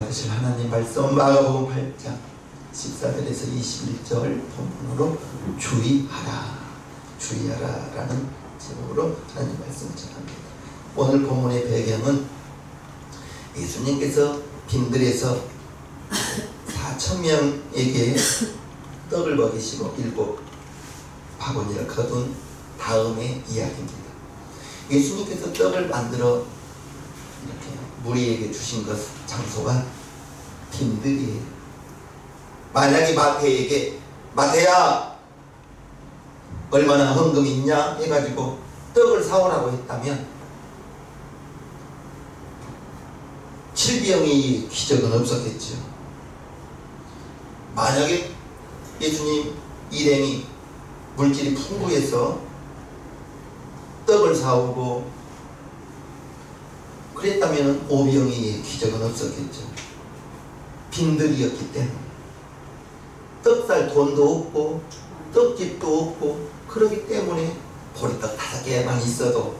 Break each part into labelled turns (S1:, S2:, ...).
S1: 받으실 하나님 말씀 마가복음 8장 14절에서 21절 본문으로 주의하라 주의하라라는 제목으로 하나님 말씀을 전합니다. 오늘 본문의 배경은 예수님께서 빈들에서 4,000명에게 떡을 먹이시고 7 바구니를 거둔 다음의 이야기입니다. 예수님께서 떡을 만들어 이렇게 무리에게 주신 것 장소가 빈들이에요. 만약에 마태에게 마태야 얼마나 헌금이 있냐 해가지고 떡을 사오라고 했다면 칠병의 기적은 없었겠죠. 만약에 예수님 일행이 물질이 풍부해서 떡을 사오고 그랬다면 오병이의 기적은 없었겠죠. 빈들이었기 때문에 떡 살 돈도 없고 떡집도 없고 그러기 때문에 보리떡 5개만 있어도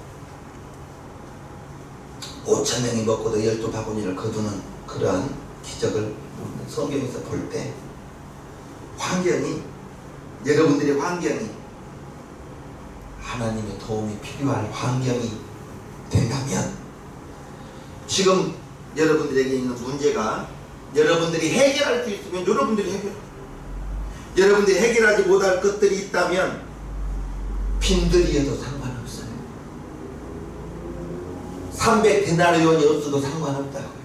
S1: 5,000명이 먹고도 12바구니를 거두는 그러한 기적을 성경에서 볼 때 환경이 여러분들의 환경이 하나님의 도움이 필요할 환경이 된다면 지금 여러분들에게 있는 문제가 여러분들이 해결할 수 있으면 여러분들이 해결해요. 여러분들이 해결하지 못할 것들이 있다면 빈들이어도 상관없어요. 300데나리온이 없어도 상관없다고요.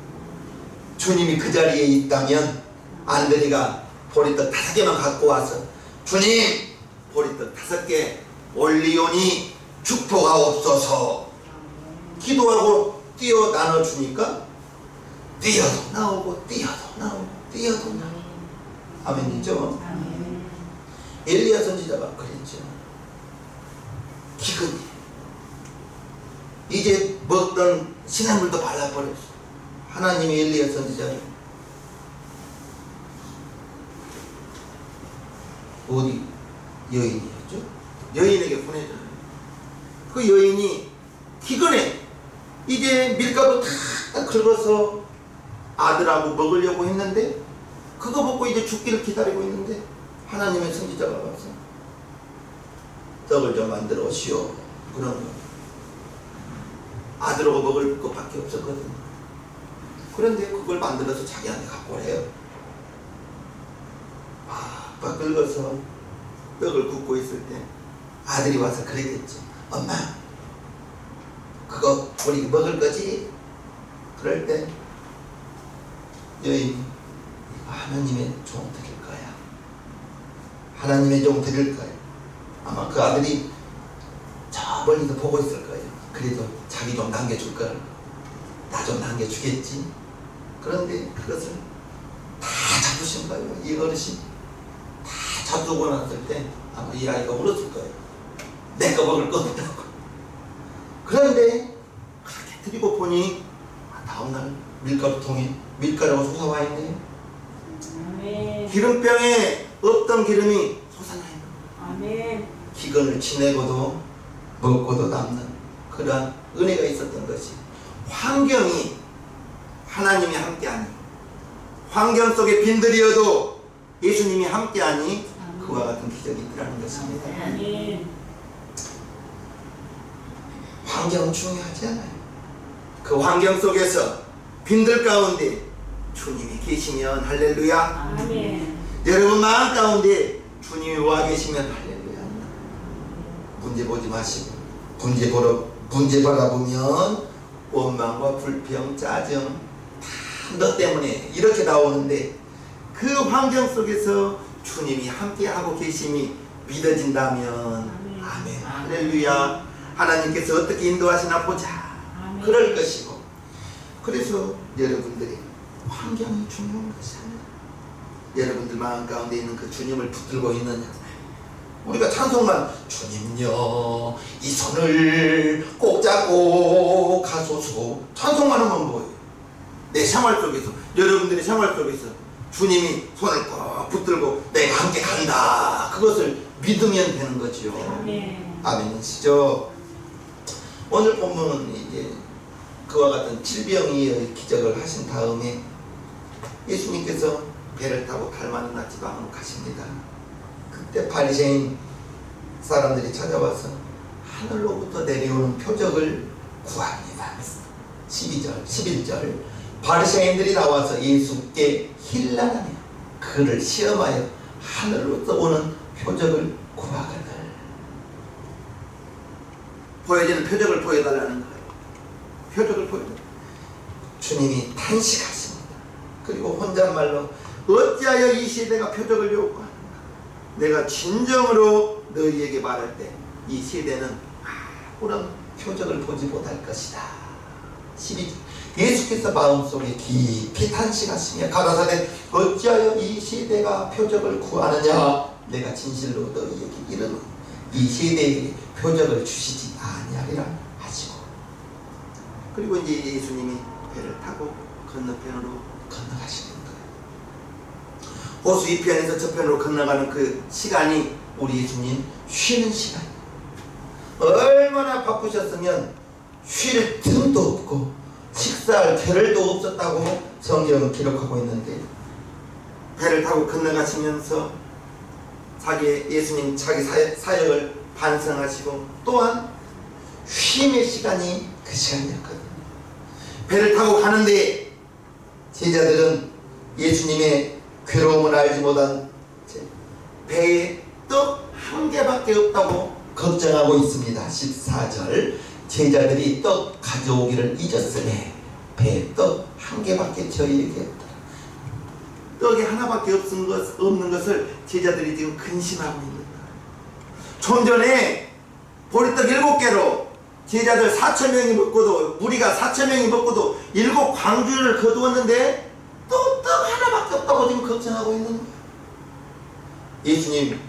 S1: 주님이 그 자리에 있다면 안드레가 보리떡 5개만 갖고 와서 주님 보리떡 5개 올리오니 축포가 없어서 기도하고 뛰어 나눠주니까 뛰어도 나오고 뛰어도 나오고 뛰어도 나오고 아멘이죠. 엘리야 선지자가 그랬죠. 기근이 이제 먹던 신화물도 발라버렸어. 하나님이 엘리야 선지자를 어디 여인이었죠? 여인에게 보내줘요. 그 여인이 기근에 이제 밀가루 다 긁어서 아들하고 먹으려고 했는데 그거 먹고 이제 죽기를 기다리고 있는데 하나님의 선지자가 와서 떡을 좀 만들어 오시오. 그런 거. 아들하고 먹을 것밖에 없었거든요. 그런데 그걸 만들어서 자기한테 갖고 오래요. 막 긁어서 떡을 굽고 있을 때 아들이 와서 그랬겠죠. 엄마 그거 우리 먹을 거지? 그럴 때 여인이 하나님의 종 드릴 거야. 하나님의 종 드릴 거야. 아마 그 아들이 저 멀리서 보고 있을 거예요. 그래도 자기 좀 남겨줄 걸. 나 좀 남겨주겠지. 그런데 그것을 다 잡으신 거예요. 이 어르신 다 잡수고 났을 때 아마 이 아이가 울었을 거예요. 내 거 먹을 거 없다고. 그런데 그렇게 드리고 보니 다음날 밀가루통에 밀가루가 솟아와 있네요. 아멘. 기름병에 없던 기름이 솟아나 있는 아멘. 기근을 지내고도 먹고도 남는 그러한 은혜가 있었던 것이 환경이 하나님이 함께하니 환경 속에 빈들이어도 예수님이 함께하니 그와 같은 기적이 있더라는 것입니다. 아멘. 환경은 중요하지 않아요. 그 환경 속에서 빈들 가운데 주님이 계시면 할렐루야. 아멘. 여러분 마음 가운데 주님이 와 계시면 할렐루야. 문제 보지 마시고 문제 바라보면 원망과 불평, 짜증 다 너 때문에 이렇게 나오는데 그 환경 속에서 주님이 함께하고 계심이 믿어진다면 아멘. 할렐루야. 하나님께서 어떻게 인도하시나 보자. 아멘. 그럴 것이고 그래서 여러분들이 환경이 중요한 것이 아니야. 여러분들 마음 가운데 있는 그 주님을 붙들고 있느냐. 우리가 찬송만 주님요 이 손을 꼭 잡고 가소서 찬송만 하면 뭐예요? 내 생활 속에서 여러분들의 생활 속에서 주님이 손을 꼭 붙들고 내가 함께 간다 그것을 믿으면 되는 거죠. 아멘이시죠? 오늘 본문은 이제 그와 같은 칠병이의 기적을 하신 다음에 예수님께서 배를 타고 달마누다 지방으로 가십니다. 그때 바리새인 사람들이 찾아와서 하늘로부터 내려오는 표적을 구합니다. 12절, 11절 바리새인들이 나와서 예수께 힐난하며 그를 시험하여 하늘로부터 오는 표적을 구하거늘. 보여지는 표적을 보여달라는 거예요. 표적을 보여달라. 주님이 탄식하십니다. 그리고 혼잣말로 어찌하여 이 시대가 표적을 요구하는가. 내가 진정으로 너희에게 말할 때 이 시대는 아무런 표적을 보지 못할 것이다. 12절 예수께서 마음속에 깊이 탄식하시며 가라사대 어찌하여 이 시대가 표적을 구하느냐. 내가 진실로 너희에게 이르노니 이 시대에 표적을 주시지 아니하리라 하시고. 그리고 이제 예수님이 배를 타고 건너편으로 건너가시는 거예요. 호수 이편에서 저편으로 건너가는 그 시간이 우리 예수님 쉬는 시간이에요. 얼마나 바쁘셨으면 쉴 틈도 없고 식사할 겨를도 없었다고 성경은 기록하고 있는데, 배를 타고 건너가시면서 예수님 자기 사역을 반성하시고 또한 쉼의 시간이 그 시간이었거든요. 배를 타고 가는데 제자들은 예수님의 괴로움을 알지 못한 배에 떡 한 개밖에 없다고 걱정하고 있습니다. 14절 제자들이 떡 가져오기를 잊었으니 배에 떡 한 개밖에 저희에게 없더라. 떡이 하나밖에 없는 것을 제자들이 지금 근심하고 있는 거예요. 좀 전에 보리떡 7개로 제자들 4,000명이 먹고도, 무리가 4,000명이 먹고도 7 광주를 거두었는데 또 떡 하나밖에 없다고 지금 걱정하고 있는 거예요. 예수님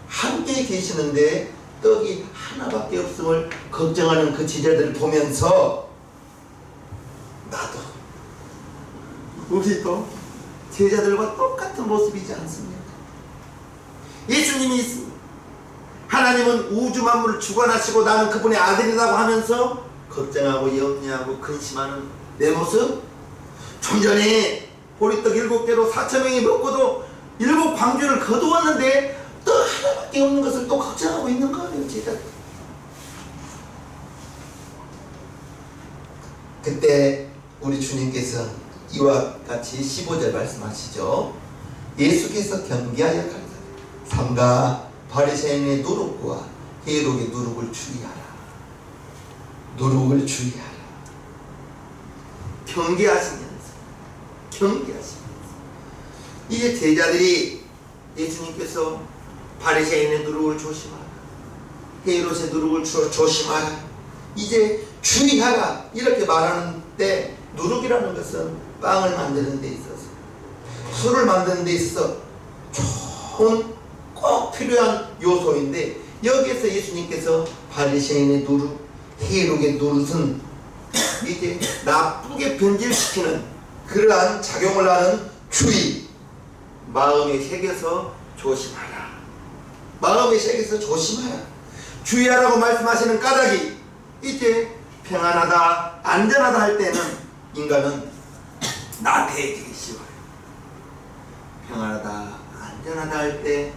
S1: 함께 계시는데 떡이 하나밖에 없음을 걱정하는 그 제자들을 보면서 나도, 우리도 제자들과 똑같은 모습이지 않습니까? 예수님이 있습니다. 하나님은 우주 만물을 주관하시고 나는 그분의 아들이라고 하면서 걱정하고 염려하고 근심하는 내 모습. 좀 전에 보리떡 7개로 4,000명이 먹고도 7 광주를 거두었는데 떡 하나밖에 없는 것을 또 걱정하고 있는 거예요, 제자들. 그때 우리 주님께서 이와 같이 15절 말씀하시죠. 예수께서 경계하여 가르치되 삼가 바리새인의 누룩과 헤롯의 누룩을 주의하라. 누룩을 주의하라. 경계하시면서 이제 제자들이 예수님께서 바리새인의 누룩을 조심하라, 헤롯의 누룩을 조심하라, 이제 주의하라 이렇게 말하는 때, 누룩이라는 것은 빵을 만드는 데 있어서, 술을 만드는 데 있어서 좋은 꼭 필요한 요소인데, 여기에서 예수님께서 바리새인의 누룩, 헤롯의 누룩은 이제 나쁘게 변질시키는 그러한 작용을 하는 주의, 마음에 새겨서 조심하라. 마음에 새겨서 조심하라. 주의하라고 말씀하시는 까닭이, 이제 평안하다, 안전하다 할 때는 인간은 나태해지기 쉬워요. 평안하다, 안전하다 할 때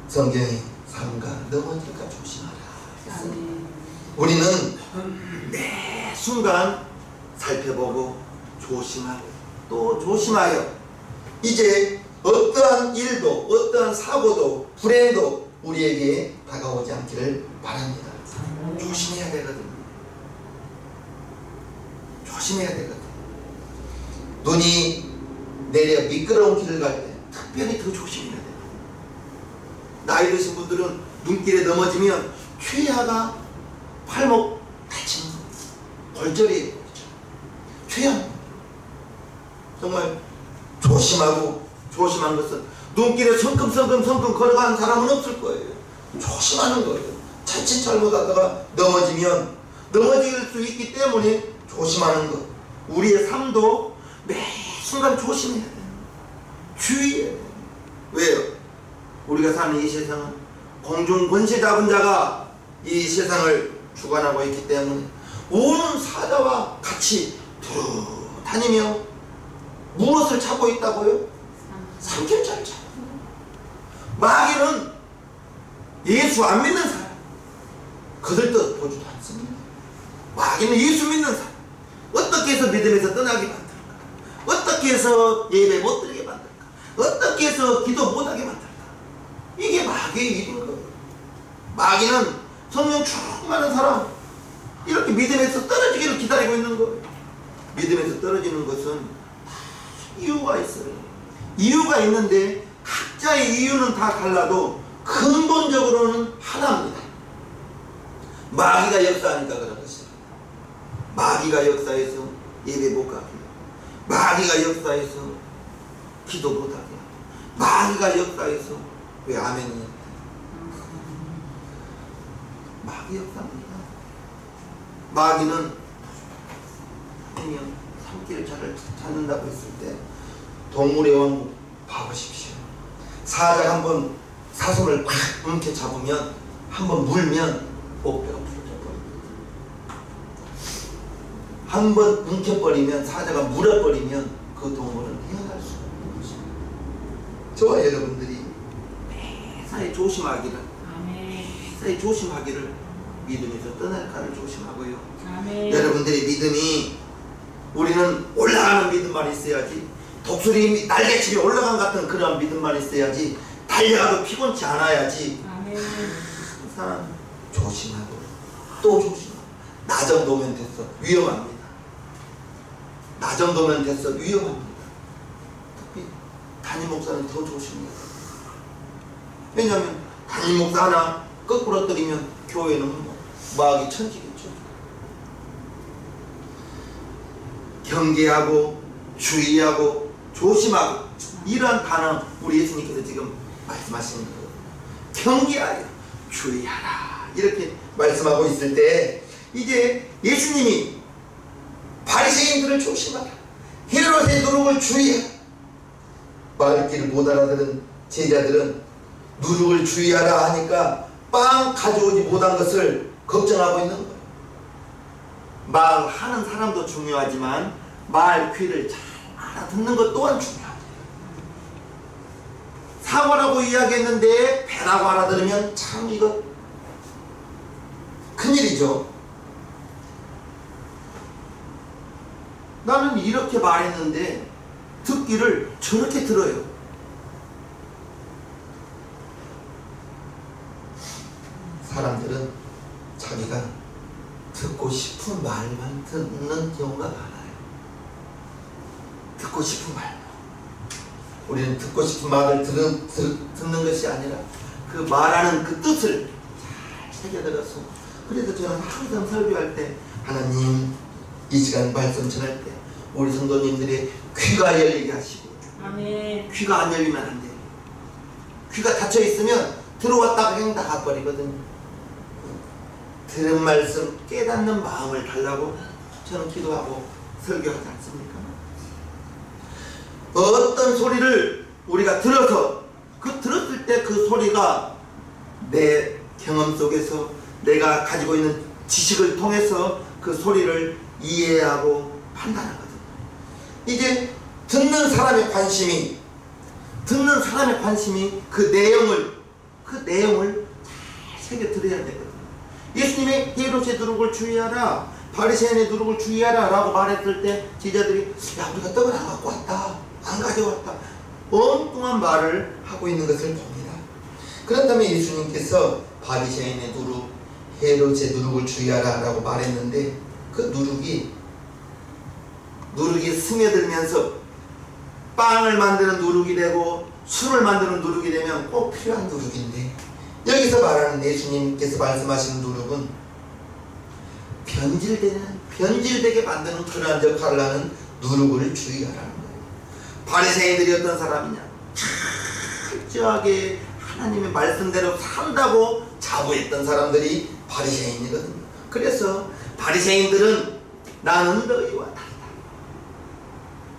S1: 성경이 삼가 넘어질까 조심하라. 우리는 매 순간 살펴보고 조심하고 또 조심하여 이제 어떠한 일도, 어떠한 사고도, 불행도 우리에게 다가오지 않기를 바랍니다. 조심해야 되거든요. 조심해야 되거든요. 눈이 내려 미끄러운 길을 갈 때 특별히 더 조심해야 돼요. 나이 드신 분들은 눈길에 넘어지면 최하가 팔목 다치는 골절이에요. 최하. 정말 조심한 것은, 눈길에 성큼성큼 걸어가는 사람은 없을 거예요. 조심하는 거예요. 자칫 잘못하다가 넘어질 수 있기 때문에 조심하는 것. 우리의 삶도 매 순간 조심해야 돼요. 주의해야 돼요. 왜요? 우리가 사는 이 세상은 공중 권세 잡은 자가 이 세상을 주관하고 있기 때문에 오는 사자와 같이 다니며 무엇을 차고 있다고요? 삼겹살을 차고. 마귀는 예수 안 믿는 사람 거들떠 보지도 않습니다. 마귀는 예수 믿는 사람 어떻게 해서 믿음에서 떠나게 만들까? 어떻게 해서 예배 못 드리게 만들까? 어떻게 해서 기도 못하게 만들까? 이게 마귀의 일인 거예요. 마귀는 성령 충만한 사람 이렇게 믿음에서 떨어지기를 기다리고 있는 거예요. 믿음에서 떨어지는 것은 이유가 있어요. 이유가 있는데 각자의 이유는 다 달라도 근본적으로는 하나입니다. 마귀가 역사하니까 그런 것입니다. 마귀가 역사해서 예배 못 가게, 마귀가 역사해서 기도 못 하게, 마귀가 역사해서 왜 아멘이? 마귀 역사입니다. 마귀는 산길을 찾는다고 했을 때 동물의 왕국 봐보십시오. 사자가 한번 사슴을 팍 움켜 잡으면 한번 물면 목배가 부러져 버립니다. 한번 움켜버리면 사자가 물어버리면 그 동물은 헤어날 수가 없는 것입니다. 저와 여러분들이 매사에 조심하기를 매사에 조심하기를 믿음에서 떠날까를 조심하고요. 아멘. 여러분들의 믿음이 우리는 올라가는 믿음만 있어야지 독수리 날개치기 올라간 같은 그런 믿음만 있어야지 달려가도 피곤치 않아야지. 아멘. 항상 조심하고 또 조심하고 나 정도면 됐어 위험합니다. 나 정도면 됐어 위험합니다. 특히 담임 목사는 더 조심해야 돼요. 왜냐하면 담임 목사 하나 거꾸로 떨어뜨리면 교회는 마귀 천지겠죠. 경계하고 주의하고 조심하고 이러한 단어 우리 예수님께서 지금 말씀하시는 거예요. 경계하여 주의하라 이렇게 말씀하고 있을 때 이제 예수님이 바리새인들을 조심하라, 헤롯의 누룩을 주의하라. 말귀를 못 알아들은 제자들은 누룩을 주의하라 하니까 빵 가져오지 못한 것을 걱정하고 있는 거예요. 말하는 사람도 중요하지만 말 귀를 잘 알아듣는 것 또한 중요합니다. 사과라고 이야기했는데 배라고 알아들으면 참 이거 큰일이죠. 나는 이렇게 말했는데 듣기를 저렇게 들어요. 사람들은 자기가 듣고 싶은 말만 듣는 경우가 많아요. 듣고 싶은 말. 우리는 듣고 싶은 말을 듣는 것이 아니라 그 말하는 그 뜻을 잘 새겨들어서, 그래서 저는 항상 설교할 때 하나님 이 시간 말씀 전할 때 우리 성도님들의 귀가 열리게 하시고, 아멘. 귀가 안 열리면 안 돼요. 귀가 닫혀 있으면 들어왔다가 그냥 나가버리거든요. 들은 말씀 깨닫는 마음을 달라고 저는 기도하고 설교하지 않습니까? 어떤 소리를 우리가 들어서 들었을 때 그 소리가 내 경험 속에서 내가 가지고 있는 지식을 통해서 그 소리를 이해하고 판단하거든요. 이제 듣는 사람의 관심이 그 내용을 잘 새겨 들어야 되거든요. 예수님이 헤롯의 누룩을 주의하라, 바리새인의 누룩을 주의하라 라고 말했을 때 제자들이 야, 우리가 떡을 안 갖고 왔다, 안 가져왔다, 엉뚱한 말을 하고 있는 것을 봅니다. 그렇다면 예수님께서 바리새인의 누룩, 헤롯의 누룩을 주의하라 라고 말했는데 그 누룩이 스며들면서 빵을 만드는 누룩이 되고 술을 만드는 누룩이 되면 꼭 필요한 누룩인데, 여기서 말하는 예수님께서 말씀하시는 누룩은 변질되게 만드는 그러한 역할을 하는 누룩을 주의하라는 거예요. 바리새인들이 어떤 사람이냐? 철저하게 하나님의 말씀대로 산다고 자부했던 사람들이 바리새인이거든요. 그래서 바리새인들은 나는 너희와 다르다,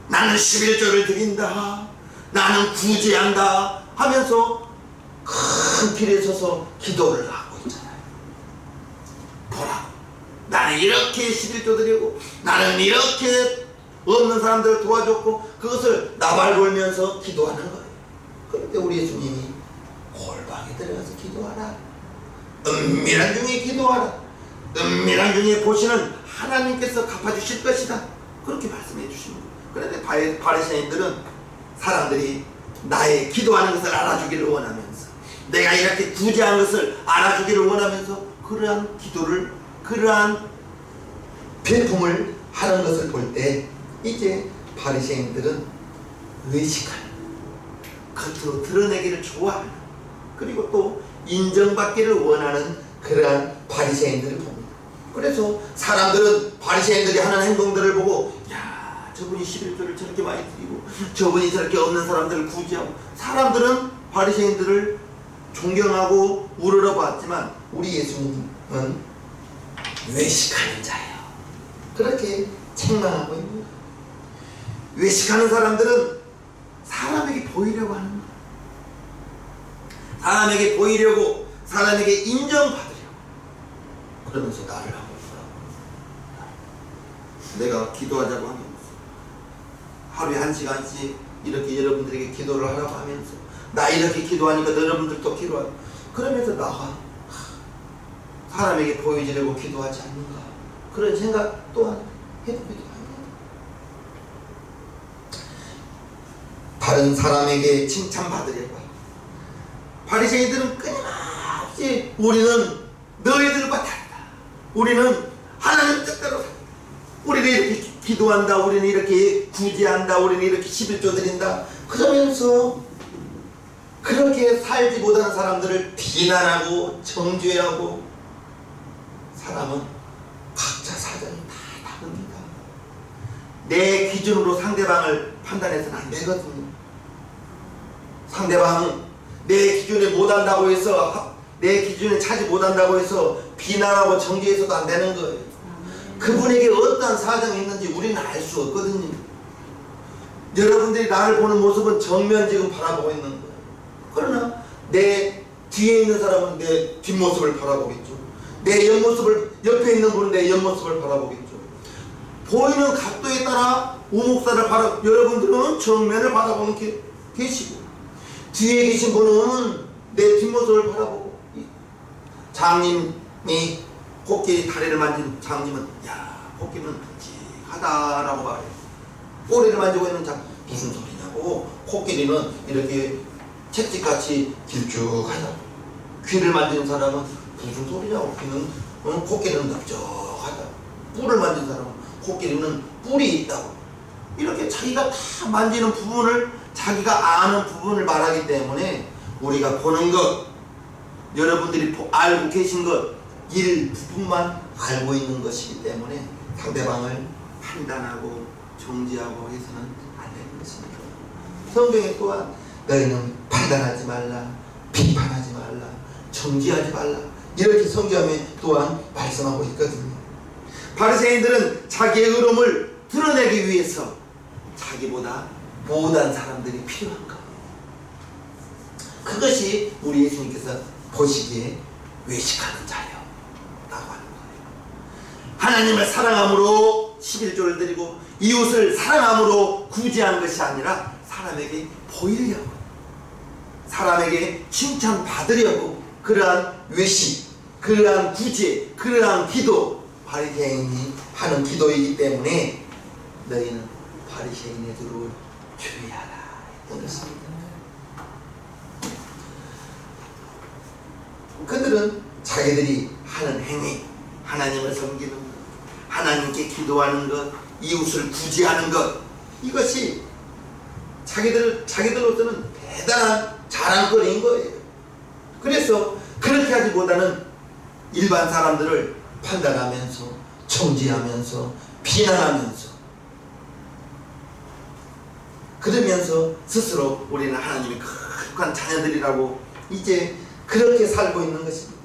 S1: 나는 11조를 드린다, 나는 구제한다 하면서 큰 길에 서서 기도를 하고 있잖아요. 보라고, 나는 이렇게 11조 드리고 나는 이렇게 없는 사람들을 도와줬고 그것을 나발걸면서 기도하는 거예요. 그런데 우리 예수님이 골방에 들어가서 기도하라. 은밀한 중에 기도하라. 은밀한 중에 보시는 하나님께서 갚아주실 것이다. 그렇게 말씀해 주시는 거예요. 그런데 바리새인들은 사람들이 나의 기도하는 것을 알아주기를 원하면서, 내가 이렇게 구제한 것을 알아주기를 원하면서 그러한 기도를, 그러한 배품을 하는 것을 볼 때 이제 바리새인들은 의식하는, 겉으로 드러내기를 좋아하는, 그리고 또 인정받기를 원하는 그러한 바리새인들을 봅니다. 그래서 사람들은 바리새인들이 하는 행동들을 보고, 야, 저분이 11조를 저렇게 많이 드리고 저분이 저렇게 없는 사람들을 구제하고, 사람들은 바리새인들을 존경하고 우러러봤지만 우리 예수님은 외식하는 자예요. 그렇게 책망하고 있는 거예요. 외식하는 사람들은 사람에게 보이려고 하는 거예요. 사람에게 보이려고, 사람에게 인정받으려고, 그러면서 나를 하고 있더라고요. 내가 기도하자고 하면서 하루에 1시간씩 이렇게 여러분들에게 기도를 하라고 하면서, 나 이렇게 기도하니까 여러분들도 기도하고, 그러면서 나가 사람에게 보여주려고 기도하지 않는가, 그런 생각 또한 해보기도 합니다. 다른 사람에게 칭찬받으려고 하고, 바리새인들은 끊임없이 우리는 너희들과 다르다, 우리는 하나님 뜻대로 산다, 우리는 이렇게 기도한다, 우리는 이렇게 구제한다, 우리는 이렇게 11조 드린다, 그러면서 그렇게 살지 못하는 사람들을 비난하고 정죄하고. 사람은 각자 사정이 다 다릅니다. 내 기준으로 상대방을 판단해서는 안 되거든요. 상대방은 내 기준에 못한다고 해서, 내 기준에 차지 못한다고 해서 비난하고 정죄해서도 안 되는 거예요. 그분에게 어떤 사정이 있는지 우리는 알 수 없거든요. 여러분들이 나를 보는 모습은 정면 지금 바라보고 있는 거예요. 그러나 내 뒤에 있는 사람은 내 뒷모습을 바라보겠죠. 내 옆모습을, 옆에 있는 분은 내 옆모습을 바라보겠죠. 보이는 각도에 따라 우목사를 여러분들은 정면을 바라보는 계시고, 뒤에 계신 분은 내 뒷모습을 바라보고. 장님이 코끼리 다리를 만진 장님은, 야, 코끼리는 묵직하다라고 말해요. 꼬리를 만지고 있는 장, 무슨 소리냐고. 코끼리는 이렇게 채찍같이 길쭉하다. 귀를 만지는 사람은 무슨 소리냐고. 귀는, 코끼리는 넓적하다. 뿔을 만진 사람은 코끼리는 뿔이 있다고. 이렇게 자기가 다 만지는 부분을, 자기가 아는 부분을 말하기 때문에 우리가 보는 것, 여러분들이 알고 계신 것, 일부분만 알고 있는 것이기 때문에 상대방을 판단하고 정죄하고 해서는 안 되는 것입니다. 성경에 또한 너희는 판단하지 말라, 비판하지 말라, 정죄하지 말라, 이렇게 성경에 또한 말씀하고 있거든요. 바리새인들은 자기의 의로움을 드러내기 위해서 자기보다 못한 사람들이 필요한 것, 그것이 우리 예수님께서 보시기에 외식하는 자예요 라고 하는 거예요. 하나님을 사랑함으로 11조를 드리고 이웃을 사랑함으로 구제한 것이 아니라 사람에게 보이려고, 사람에게 칭찬받으려고, 그러한 외식, 그러한 구제, 그러한 기도, 바리새인이 하는 기도이기 때문에 너희는 바리새인의 두를 주의하라 했던 것입니다. 그들은 자기들이 하는 행위, 하나님을 섬기는 것, 하나님께 기도하는 것, 이웃을 구제하는 것, 이것이 자기들로서는 대단한 자랑거리인 거예요. 그래서 그렇게 하지 못하는 일반 사람들을 판단하면서, 정죄하면서, 비난하면서, 그러면서 스스로 우리는 하나님의 거룩한 자녀들이라고 이제 그렇게 살고 있는 것입니다.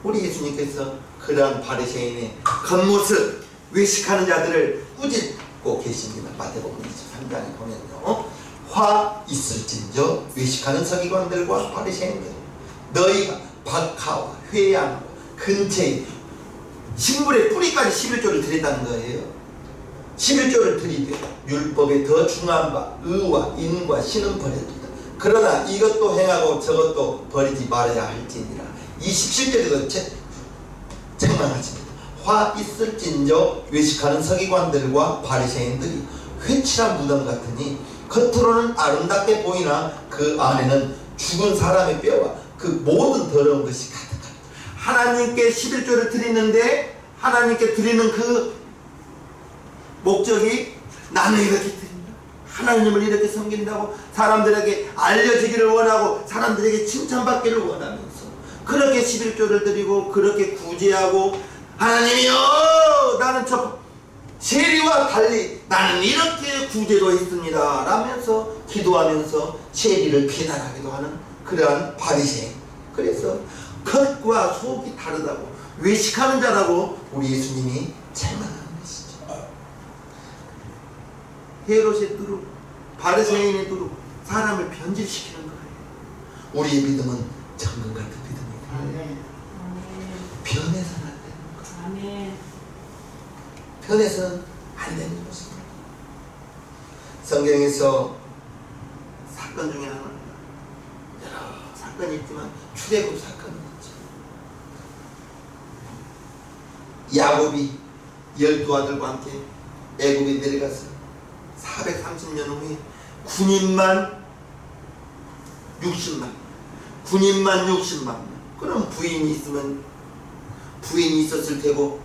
S1: 우리 예수님께서 그러한 바리새인의 겉모습, 외식하는 자들을 꾸짖고 계십니다. 마태복음 23장에 보면요, 화 있을진저 외식하는 서기관들과 바리새인들, 너희가 박하와 회양과 근처에 식물의 뿌리까지 11조를 드린다는 거예요. 11조를 드리되 율법에 더 중한 바 의와 인과 신은 버렸도다. 그러나 이것도 행하고 저것도 버리지 말아야 할지니라. 이 17절에도 책망하십니다. 화 있을진저 외식하는 서기관들과 바리새인들이 회칠한 무덤 같으니 겉으로는 아름답게 보이나 그 안에는 죽은 사람의 뼈와 그 모든 더러운 것이 가득하다. 하나님께 11조를 드리는데 하나님께 드리는 그 목적이 나는 이렇게 드린다, 하나님을 이렇게 섬긴다고 사람들에게 알려지기를 원하고 사람들에게 칭찬받기를 원하면서 그렇게 11조를 드리고 그렇게 구제하고 하나님이여 나는 저 세리와 달리 나는 이렇게 구제도 했습니다 라면서 기도하면서 세리를 비난하기도 하는 그러한 바리새인, 그래서 겉과 속이 다르다고 외식하는 자라고 우리 예수님이 책망하는 것이죠. 헤롯의 두루, 바리새인의 두루, 사람을 변질시키는 거예요. 우리의 믿음은 정금 같은 믿음이에요. 변해서는 안 되는 거예요. 변해서는 안 되는 것입니다. 성경에서 사건 중에 하나입니다. 여러 사건이 있지만 출애굽 사건은 있죠. 야곱이 12아들과 함께 애굽에 내려가서 430년 후에 군인만 60만 명. 그럼 부인이 있었을 테고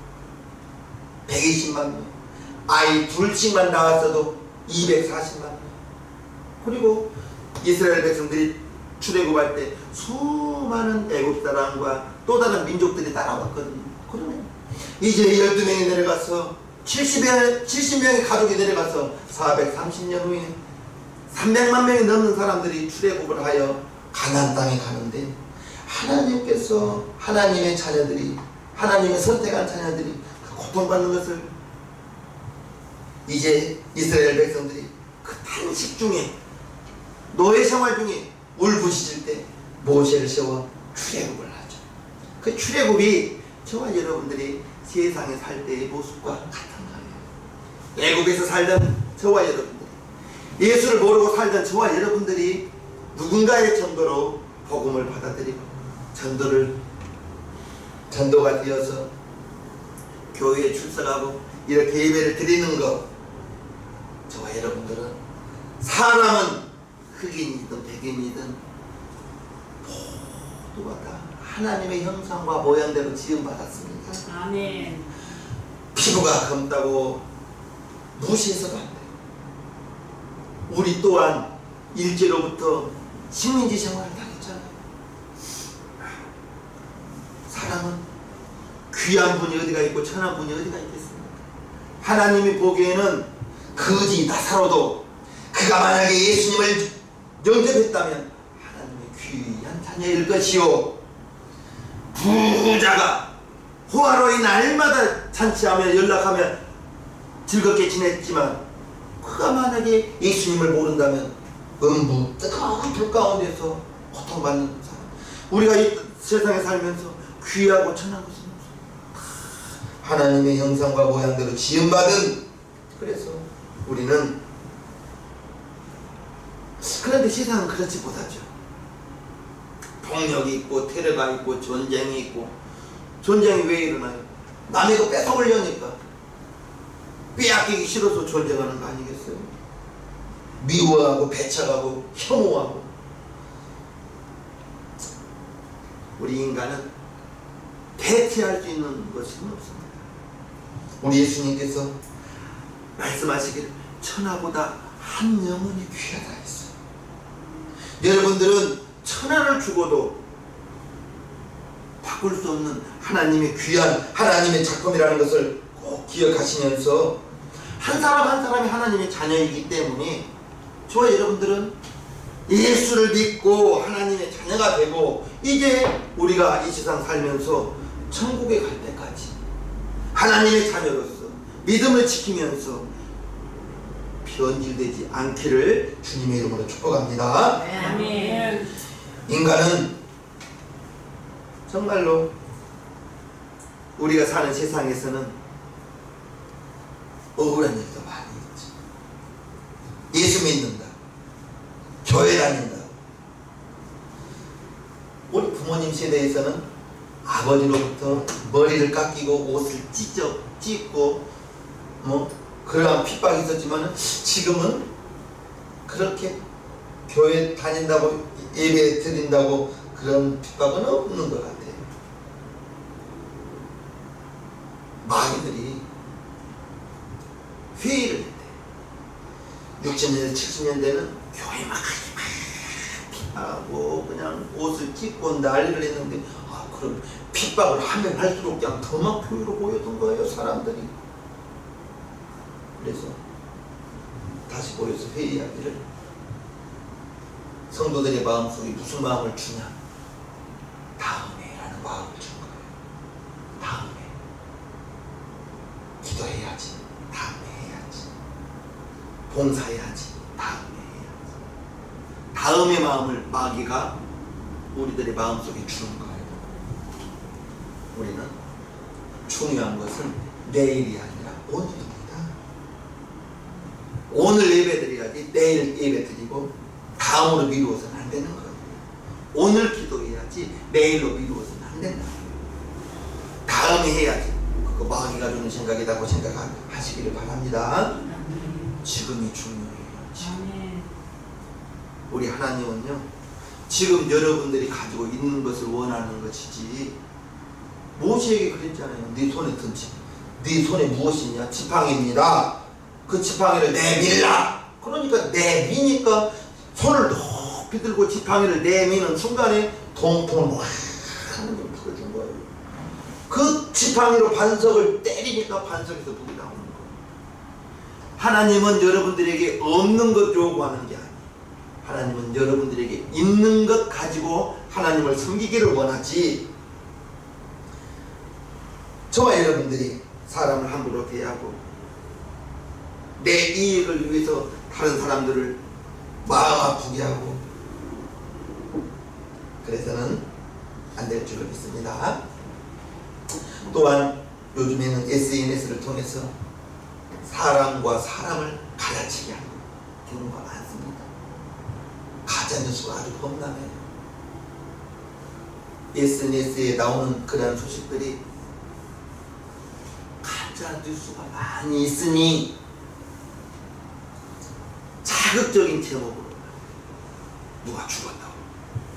S1: 120만 명, 아이 둘씩만 나왔어도 240만 명. 그리고 이스라엘 백성들이 출애굽할 때 수많은 애굽 사람과 또 다른 민족들이 따라왔거든요. 그러면 이제 12명이 내려가서 70명의 가족이 내려가서 430년 후에 300만 명이 넘는 사람들이 출애굽을 하여 가나안 땅에 가는데 하나님께서 하나님의 자녀들이, 하나님의 선택한 자녀들이 그 고통받는 것을 이제 이스라엘 백성들이 그 탄식 중에 노예 생활 중에 울부짖을 때 모세를 세워 출애굽을 하죠. 그 출애굽이 저와 여러분들이 세상에 살 때의 모습과 같은 거예요. 애굽에서 살던 저와 여러분들, 예수를 모르고 살던 저와 여러분들이 누군가의 전도로 복음을 받아들이고 전도가 되어서 교회에 출석하고 이렇게 예배를 드리는 것, 저와 여러분들은 사람은 흑인이든 백인이든 모두가 다 하나님의 형상과 모양대로 지음받았습니다.
S2: 아멘.
S1: 피부가 검다고 무시해서도 안 돼요. 우리 또한 일제로부터 식민지 생활을 당했잖아요. 사람은 귀한 분이 어디가 있고 천한 분이 어디가 있겠습니까? 하나님이 보기에는 거지 나사로도 그가 만약에 예수님을 영접했다면 하나님의 귀한 자녀일 것이요, 부자가 호화로이 날마다 잔치하며 연락하며 즐겁게 지냈지만 그가 만약에 예수님을 모른다면 음부 뜨거운 불 가운데서 고통받는 사람, 우리가 이 세상에 살면서 귀하고 천한 것은 없어요. 하나님의 형상과 모양대로 지음받은, 그래서 우리는, 그런데 세상은 그렇지 못하죠. 폭력이 있고 테러가 있고 전쟁이 있고. 전쟁이 왜 일어나요? 남의 거 뺏어오려니까. 빼앗기기 싫어서 전쟁하는 거 아니겠어요? 미워하고 배척하고 혐오하고. 우리 인간은 대체할 수 있는 것은 없습니다. 우리 예수님께서 말씀하시길 천하보다 한 영혼이 귀하다 했어요. 여러분들은 천하를 주고도 바꿀 수 없는 하나님의 귀한 하나님의 작품이라는 것을 꼭 기억하시면서 한 사람 한 사람이 하나님의 자녀이기 때문에 저와 여러분들은 예수를 믿고 하나님의 자녀가 되고 이제 우리가 이 세상 살면서 천국에 갈 때까지 하나님의 자녀로서 믿음을 지키면서 변질되지 않기를 주님의 이름으로 축복합니다.
S2: 아멘.
S1: 인간은 정말로 우리가 사는 세상에서는 억울한 일도 많이 있죠. 예수 믿는다, 교회 다닌다. 우리 부모님 세대에서는 아버지로부터 머리를 깎이고 옷을 찢고 뭐 그러한 핍박이 있었지만은 지금은 그렇게 교회 다닌다고 예배 드린다고 그런 핍박은 없는 것 같아요. 마귀들이 회의를 했대. 60년대 70년대는 교회 막 핍박하고 그냥 옷을 찢고 난리를 했는데 그럼 핍박을 하면 할수록 그냥 더 막 교회로 보였던 거예요, 사람들이. 그래서 다시 모여서 회의하기를 성도들의 마음속에 무슨 마음을 주냐? 다음에 라는 마음을 준 거예요. 다음에 기도해야지, 다음에 해야지, 봉사해야지, 다음에 해야지. 다음의 마음을 마귀가 우리들의 마음속에 주는 거예요. 우리는 중요한 것은 내일이 아니라 오늘입니다. 오늘 예배 드려야지 내일 예배 드리고 다음으로 미루어서는 안 되는 거예요. 오늘 기도해야지 내일로 미루어서는 안 된다. 다음에 해야지. 그거 마귀가 주는 생각이라고 생각하시기를 바랍니다. 지금이 중요해요. 지금. 우리 하나님은요, 지금 여러분들이 가지고 있는 것을 원하는 것이지, 모세에게 그랬잖아요. 네 손에 든 집, 네 손에 무엇이냐? 지팡이입니다. 그 지팡이를 내밀라. 그러니까 내미니까 손을 높이 들고 지팡이를 내미는 순간에 동통을 확 하나님 풀어준 거예요. 그 지팡이로 반석을 때리니까 반석에서 불이 나오는 거예요. 하나님은 여러분들에게 없는 것 요구하는 게 아니에요. 하나님은 여러분들에게 있는 것 가지고 하나님을 섬기기를 원하지, 저와 여러분들이 사람을 함부로 대하고 내 이익을 위해서 다른 사람들을 마음 아프게 하고 그래서는 안 될 줄을 믿습니다. 또한 요즘에는 SNS를 통해서 사람과 사람을 갈라치게 하는 경우가 많습니다. 가짜뉴스가 아주 험난해요. SNS에 나오는 그런 소식들이 가짜뉴스가 많이 있으니 자극적인 제목으로 누가 죽었다고,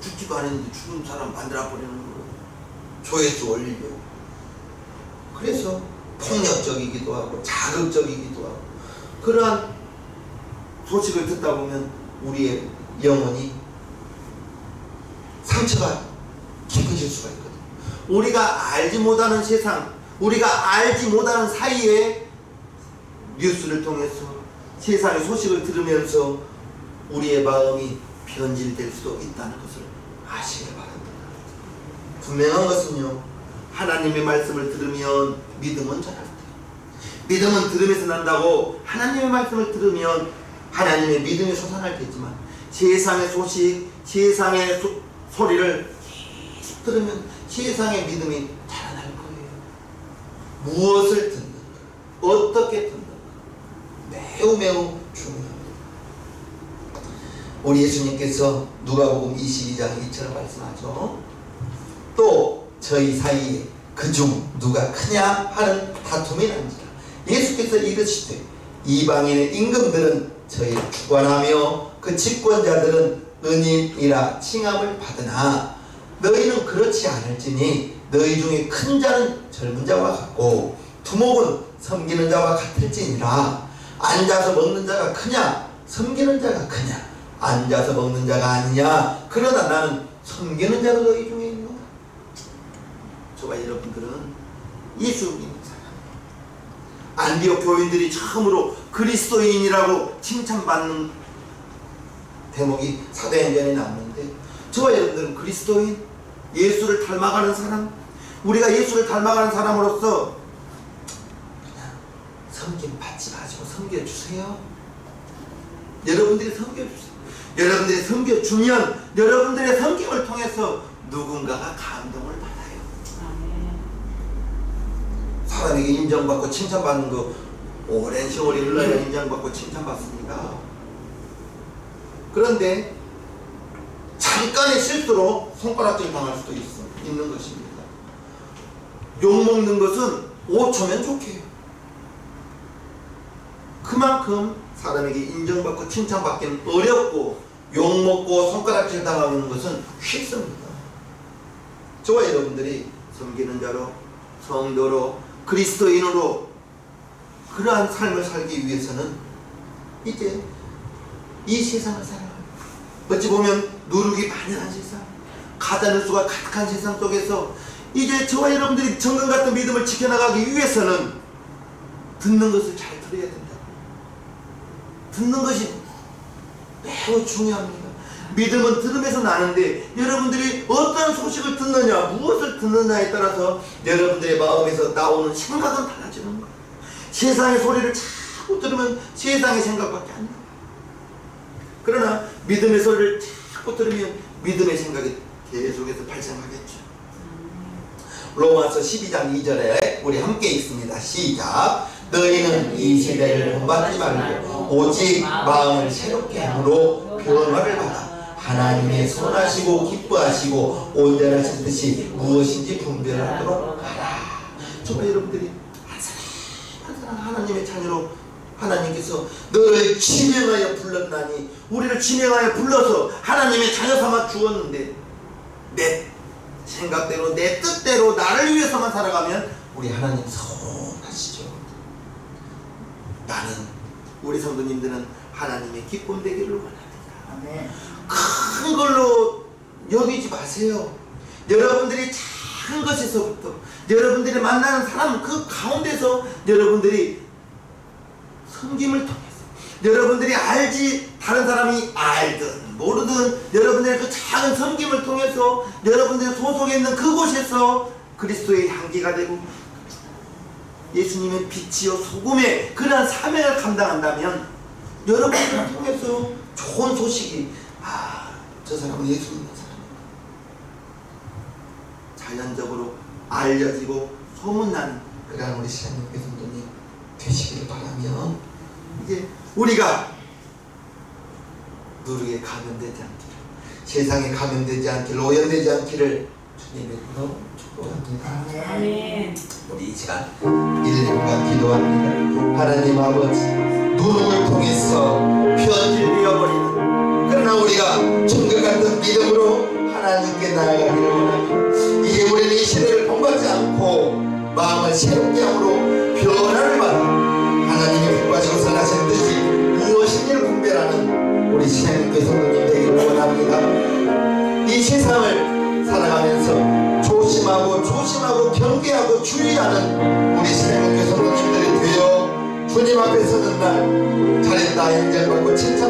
S1: 죽지도 않았는데 죽은 사람 만들어버리는 거로 조회수 올리려고. 그래서 폭력적이기도 하고 자극적이기도 하고, 그러한 소식을 듣다 보면 우리의 영혼이 상처가 깊어질 수가 있거든요. 우리가 알지 못하는 세상, 우리가 알지 못하는 사이에 뉴스를 통해서 세상의 소식을 들으면서 우리의 마음이 변질될 수도 있다는 것을 아시길 바랍니다. 분명한 것은요, 하나님의 말씀을 들으면 믿음은 자랄 때, 믿음은 들음에서 난다고 하나님의 말씀을 들으면 하나님의 믿음이 솟아날 때지만 세상의 소식, 세상의 소리를 계속 들으면 세상의 믿음이 자라날 거예요. 무엇을 듣는가, 어떻게 듣는가, 매우 중요합니다. 우리 예수님께서 누가복음 22장 2처럼 말씀하죠. 또 저희 사이에 그중 누가 크냐 하는 다툼이 난지라. 예수께서 이르시되 이방인의 임금들은 저희를 주관하며 그 집권자들은 은인이라 칭함을 받으나 너희는 그렇지 않을지니 너희 중에 큰 자는 젊은 자와 같고 두목은 섬기는 자와 같을지니라. 앉아서 먹는 자가 크냐 섬기는 자가 크냐? 앉아서 먹는 자가 아니냐? 그러나 나는 섬기는 자가 너희 중에 있노라. 저와 여러분들은 예수 믿는 사람, 안디옥 교인들이 처음으로 그리스도인이라고 칭찬받는 대목이 사도행전에 나오는데, 저와 여러분들은 그리스도인, 예수를 닮아가는 사람, 우리가 예수를 닮아가는 사람으로서 그냥 섬김 받지 마시고 섬겨주세요. 여러분들이 섬겨주세요. 여러분들이 섬겨주면 여러분들의 섬김을 통해서 누군가가 감동을 받아요. 사람에게 인정받고 칭찬받는 거 오랜 세월이 흘러야 인정받고 칭찬받습니다. 그런데 잠깐의 실수로 손가락질 당할 수도 있는 것입니다. 욕먹는 것은 5초면 좋게요. 그만큼 사람에게 인정받고 칭찬받기는 어렵고 욕먹고 손가락질 당하는 것은 쉽습니다. 저와 여러분들이 섬기는 자로, 성도로, 그리스도인으로 그러한 삶을 살기 위해서는 이제 이 세상을 살아요. 어찌 보면 누룩이 많은 세상, 가짜뉴스가 가득한 세상 속에서 이제 저와 여러분들이 정금 같은 믿음을 지켜나가기 위해서는 듣는 것을 잘 들어야 된다. 듣는 것이 매우 중요합니다. 믿음은 들음에서 나는데 여러분들이 어떤 소식을 듣느냐, 무엇을 듣느냐에 따라서 여러분들의 마음에서 나오는 생각은 달라지는 거예요. 세상의 소리를 자꾸 들으면 세상의 생각밖에 안 나요. 그러나 믿음의 소리를 자꾸 들으면 믿음의 생각이 계속해서 발생하겠죠. 로마서 12장 2절에 우리 함께 읽습니다. 시작. 너희는 이 세대를 본받지 말고 오직 마음을 새롭게 함으로 변화를 받아 하나님의 선하시고 기뻐하시고 온전하신 뜻이 무엇인지 분별하도록 하라. 정말 여러분들이 한 사람 하나님의 자녀로 하나님께서 너를 지명하여 불렀나니, 우리를 지명하여 불러서 하나님의 자녀 삼아 주었는데 내 생각대로 내 뜻대로 나를 위해서만 살아가면 우리 하나님 서운하시죠. 나는, 우리 성도님들은 하나님의 기쁨 되기를 원합니다. 아멘. 큰 걸로 여기지 마세요. 여러분들이 작은 것에서부터, 여러분들이 만나는 사람 그 가운데서 여러분들이 섬김을 통해서, 여러분들이 알지 다른 사람이 알든 모르든 여러분들의 그 작은 섬김을 통해서 여러분들이 소속에 있는 그곳에서 그리스도의 향기가 되고 예수님의 빛이요 소금의 그러한 사명을 감당한다면 여러분들을 통해서 좋은 소식이, 저 사람은 예수 믿는 사람이다, 자연적으로 알려지고 소문나는 그러한 우리 신앙님께 성도님 되시길 바라며, 이제 우리가 누룩에 감염되지 않기를, 세상에 감염되지 않기를, 오염되지 않기를 주님의 이름으로 축복합니다. 아멘. 우리 이 시간 1년간 기도합니다. 하나님 아버지, 누룩을 통해서 변질되어버리는, 그러나 우리가 정글 같은 믿음으로 하나님께 나아가기를 원합니다. 이제 우리는 이 시대를 본받지 않고 마음을 새롭게 함으로 변화를 받아 하나님의 빛과시고 선하신 뜻이 무엇인지를 분별하는 우리 신앙님께 성도님 되기를 원합니다. 이 세상을 살아가면서 조심하고 경계하고 주의하는 우리 신앙님께 성도님들이 되어 주님 앞에 서는 날 잘했다 인정받고 칭찬